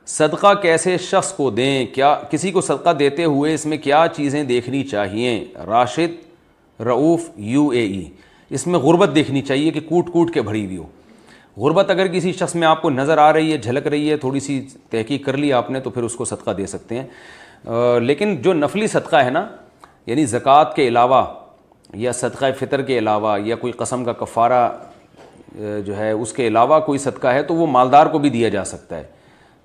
صدقہ کیسے شخص کو دیں، کیا کسی کو صدقہ دیتے ہوئے اس میں کیا چیزیں دیکھنی چاہیے؟ راشد رؤوف UAE، اس میں غربت دیکھنی چاہیے کہ کوٹ کوٹ کے بھری ہوئی ہو۔ غربت اگر کسی شخص میں آپ کو نظر آ رہی ہے، جھلک رہی ہے، تھوڑی سی تحقیق کر لی آپ نے، تو پھر اس کو صدقہ دے سکتے ہیں۔ لیکن جو نفلی صدقہ ہے نا، یعنی زکوٰۃ کے علاوہ یا صدقہ فطر کے علاوہ یا کوئی قسم کا کفارہ جو ہے اس کے علاوہ کوئی صدقہ ہے، تو وہ مالدار کو بھی دیا جا سکتا ہے۔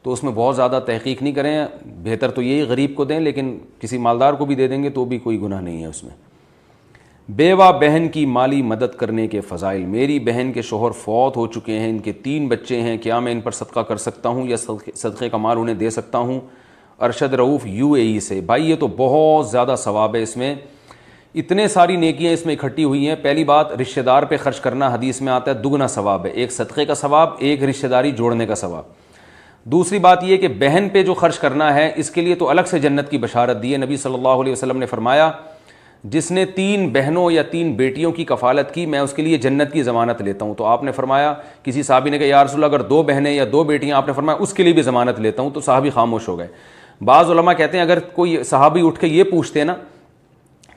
تو اس میں بہت زیادہ تحقیق نہیں کریں، بہتر تو یہی غریب کو دیں، لیکن کسی مالدار کو بھی دے دیں گے تو بھی کوئی گناہ نہیں ہے اس میں۔ بیوہ بہن کی مالی مدد کرنے کے فضائل۔ میری بہن کے شوہر فوت ہو چکے ہیں، ان کے 3 بچے ہیں، کیا میں ان پر صدقہ کر سکتا ہوں یا صدقے کا مال انہیں دے سکتا ہوں؟ ارشد رؤوف UAE سے۔ بھائی یہ تو بہت زیادہ ثواب ہے، اس میں اتنے ساری نیکیاں اس میں اکٹھی ہوئی ہیں۔ پہلی بات، رشتہ دار پہ خرچ کرنا حدیث میں آتا ہے دگنا ثواب ہے، ایک صدقے کا ثواب، ایک رشتہ داری جوڑنے کا ثواب۔ دوسری بات یہ کہ بہن پہ جو خرچ کرنا ہے اس کے لیے تو الگ سے جنت کی بشارت دی ہے۔ نبی صلی اللہ علیہ وسلم نے فرمایا جس نے 3 بہنوں یا 3 بیٹیوں کی کفالت کی میں اس کے لیے جنت کی ضمانت لیتا ہوں۔ تو آپ نے فرمایا، کسی صحابی نے کہا یا رسول اللہ اگر 2 بہنیں یا 2 بیٹیاں، آپ نے فرمایا اس کے لیے بھی ضمانت لیتا ہوں، تو صحابی خاموش ہو گئے۔ بعض علماء کہتے ہیں اگر کوئی صحابی اٹھ کے یہ پوچھتے نا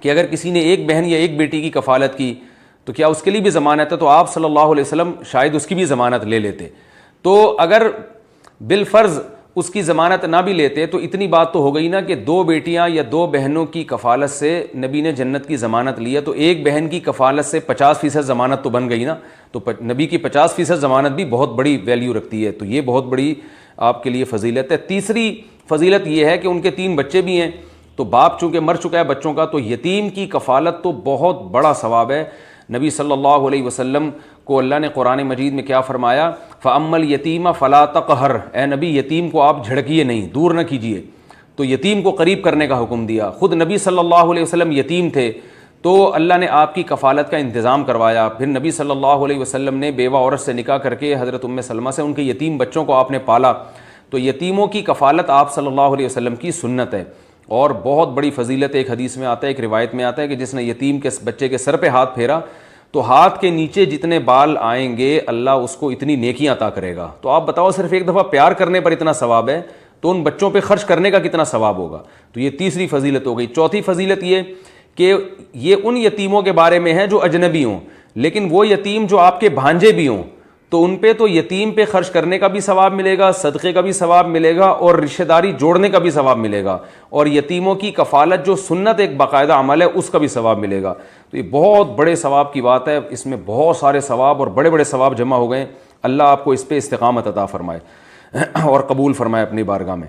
کہ اگر کسی نے 1 بہن یا 1 بیٹی کی کفالت کی تو کیا اس کے لیے بھی ضمانت ہے، تو آپ صلی اللہ علیہ وسلم شاید اس کی بھی ضمانت لے لیتے۔ تو اگر بالفرض اس کی ضمانت نہ بھی لیتے تو اتنی بات تو ہو گئی نا کہ 2 بیٹیاں یا 2 بہنوں کی کفالت سے نبی نے جنت کی ضمانت لیا، تو 1 بہن کی کفالت سے 50% ضمانت تو بن گئی نا، تو نبی کی 50% ضمانت بھی بہت بڑی ویلیو رکھتی ہے، تو یہ بہت بڑی آپ کے لیے فضیلت ہے۔ تیسری فضیلت یہ ہے کہ ان کے 3 بچے بھی ہیں، تو باپ چونکہ مر چکا ہے بچوں کا، تو یتیم کی کفالت تو بہت بڑا ثواب ہے۔ نبی صلی اللہ علیہ وسلم کو اللہ نے قرآن مجید میں کیا فرمایا؟ فَأَمَّا الْيَتِيمَ فَلَا تَقْهَرْ، اے نبی یتیم کو آپ جھڑکیے نہیں، دور نہ کیجیے، تو یتیم کو قریب کرنے کا حکم دیا۔ خود نبی صلی اللہ علیہ وسلم یتیم تھے تو اللہ نے آپ کی کفالت کا انتظام کروایا۔ پھر نبی صلی اللہ علیہ وسلم نے بیوہ عورت سے نکاح کر کے حضرت سلمہ سے ان کے یتیم بچوں کو آپ نے پالا، تو یتیموں کی کفالت آپ صلی اللہ علیہ وسلم کی سنت ہے اور بہت بڑی فضیلت۔ ایک حدیث میں آتا ہے، ایک روایت میں آتا ہے کہ جس نے یتیم کے بچے کے سر پہ ہاتھ پھیرا تو ہاتھ کے نیچے جتنے بال آئیں گے اللہ اس کو اتنی نیکیاں عطا کرے گا۔ تو آپ بتاؤ صرف ایک دفعہ پیار کرنے پر اتنا ثواب ہے تو ان بچوں پہ خرچ کرنے کا کتنا ثواب ہوگا؟ تو یہ تیسری فضیلت ہو گئی۔ چوتھی فضیلت یہ کہ یہ ان یتیموں کے بارے میں ہے جو اجنبی ہوں، لیکن وہ یتیم جو آپ کے بھانجے بھی ہوں تو ان پہ تو یتیم پہ خرچ کرنے کا بھی ثواب ملے گا، صدقے کا بھی ثواب ملے گا اور رشتہ داری جوڑنے کا بھی ثواب ملے گا، اور یتیموں کی کفالت جو سنت ایک باقاعدہ عمل ہے اس کا بھی ثواب ملے گا۔ تو یہ بہت بڑے ثواب کی بات ہے، اس میں بہت سارے ثواب اور بڑے بڑے ثواب جمع ہو گئے۔ اللہ آپ کو اس پہ استقامت عطا فرمائے اور قبول فرمائے اپنی بارگاہ میں۔